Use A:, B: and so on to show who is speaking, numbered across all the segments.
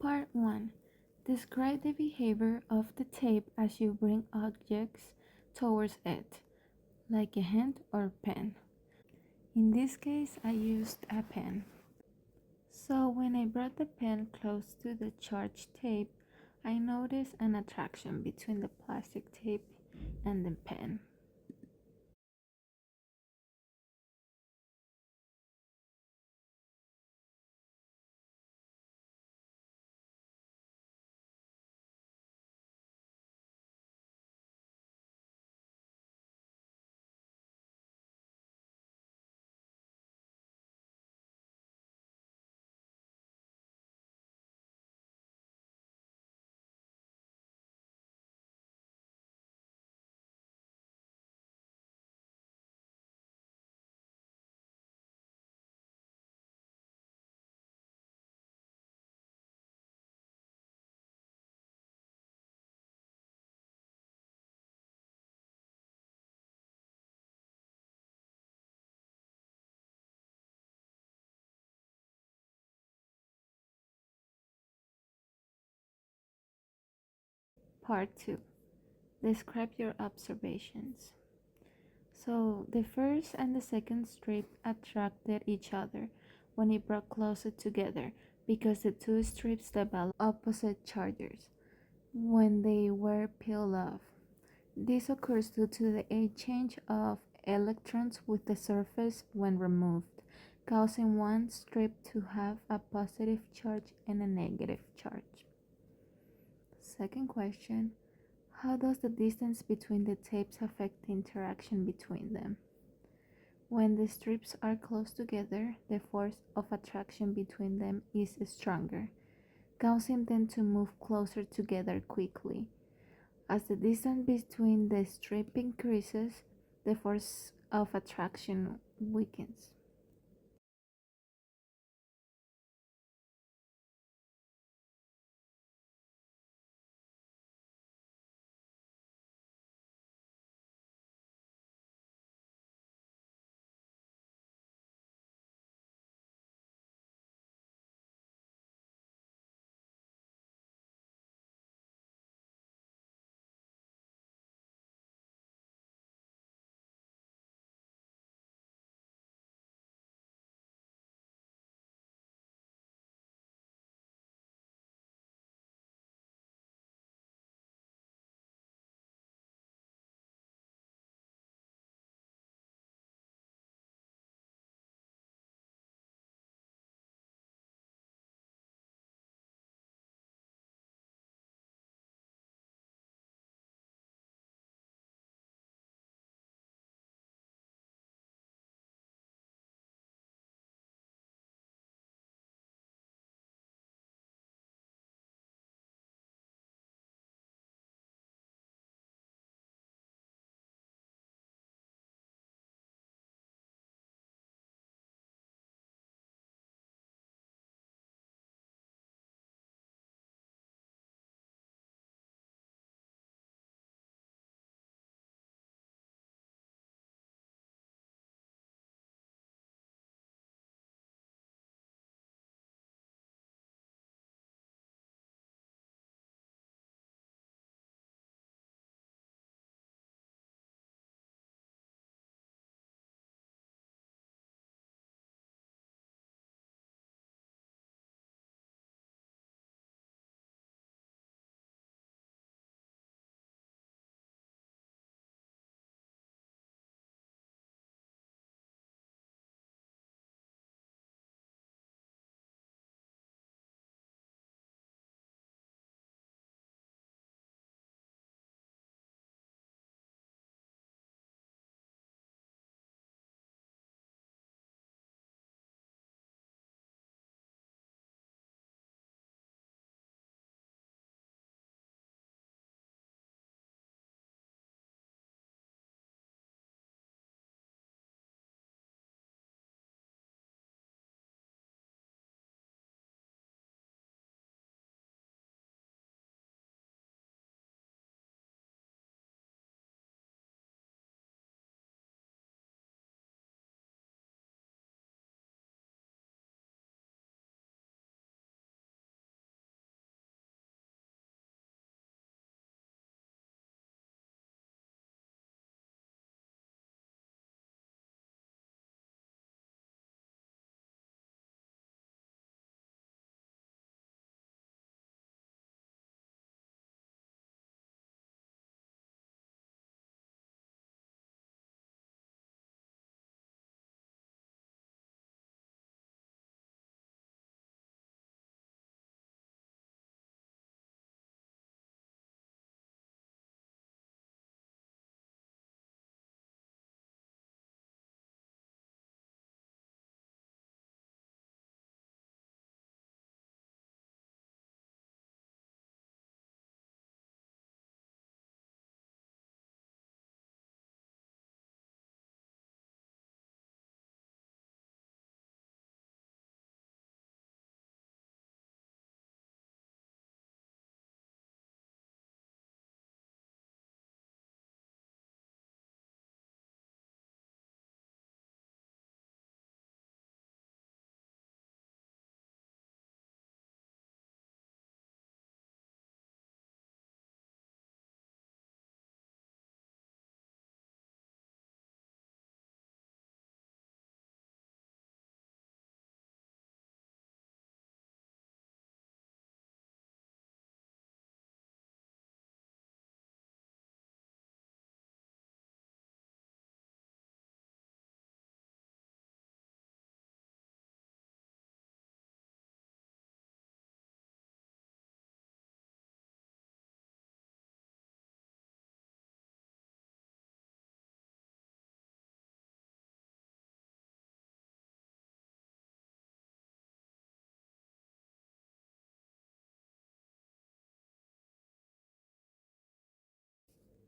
A: Part 1. Describe the behavior of the tape as you bring objects towards it, like a hand or pen. In this case, I used a pen. So when I brought the pen close to the charged tape, I noticed an attraction between the plastic tape and the pen. Part 2. Describe your observations. So the first and the second strip attracted each other when it brought closer together because the two strips developed opposite charges when they were peeled off. This occurs due to the exchange of electrons with the surface when removed, causing one strip to have a positive charge and a negative charge. Second question: how does the distance between the tapes affect the interaction between them? When the strips are close together, the force of attraction between them is stronger, causing them to move closer together quickly. As the distance between the strips increases, the force of attraction weakens.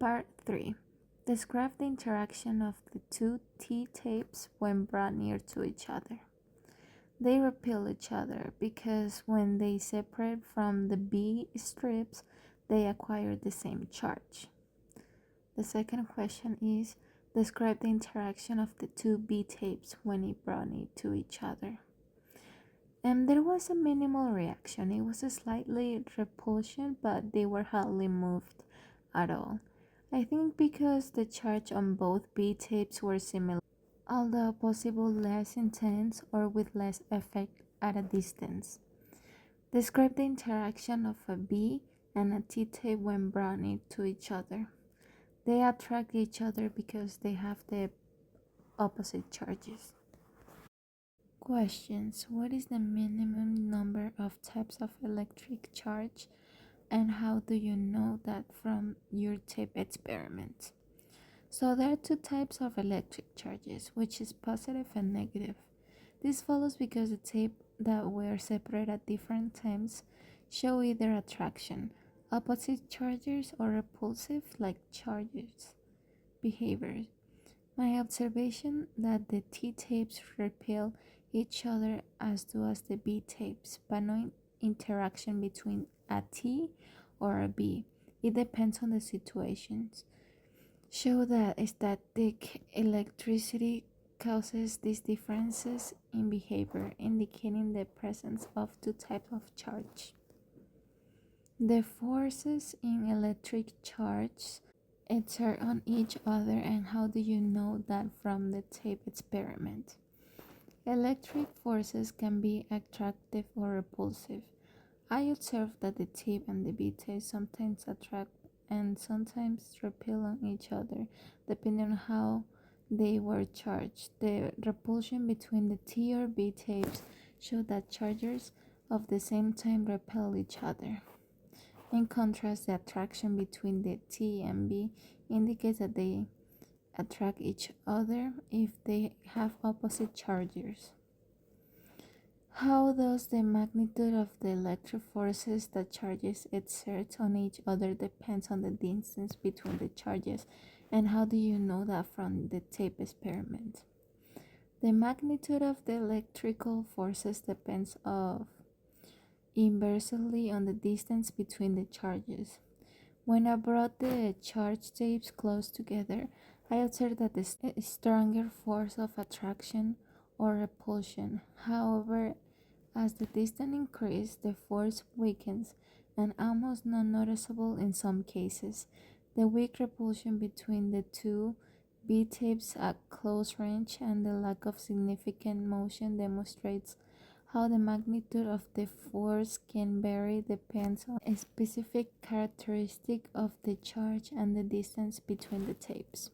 A: Part 3. Describe the interaction of the two T tapes when brought near to each other. They repel each other because when they separate from the B strips, they acquire the same charge. The second question is describe the interaction of the two B tapes when it brought near to each other. And there was a minimal reaction. It was a slightly repulsion, but they were hardly moved at all. I think because the charge on both B tapes were similar, although possibly less intense or with less effect at a distance. Describe the interaction of a B and a T tape when brought near to each other. They attract each other because they have the opposite charges. Questions. What is the minimum number of types of electric charge, and how do you know that from your tape experiment? So there are two types of electric charges, which is positive and negative. This follows because the tape that were separated at different times show either attraction, opposite charges, or repulsive like charges behaviors. My observation that the T tapes repel each other as do as the B tapes, but no interaction between a T or a B. It depends on the situations. Show that static electricity causes these differences in behavior, indicating the presence of two types of charge. The forces in electric charge exert on each other, and how do you know that from the tape experiment? Electric forces can be attractive or repulsive. I observed that the tape and the B tape sometimes attract and sometimes repel on each other, depending on how they were charged. The repulsion between the T or B tapes show that charges of the same type repel each other. In contrast, the attraction between the T and B indicates that they attract each other if they have opposite charges. How does the magnitude of the electric forces that charges exert on each other depends on the distance between the charges, and how do you know that from the tape experiment? The magnitude of the electrical forces depends inversely on the distance between the charges. When I brought the charge tapes close together, I observed that the stronger force of attraction or repulsion. However, as the distance increases, the force weakens and almost non-noticeable in some cases. The weak repulsion between the two B tapes at close range and the lack of significant motion demonstrates how the magnitude of the force can vary depends on a specific characteristic of the charge and the distance between the tapes.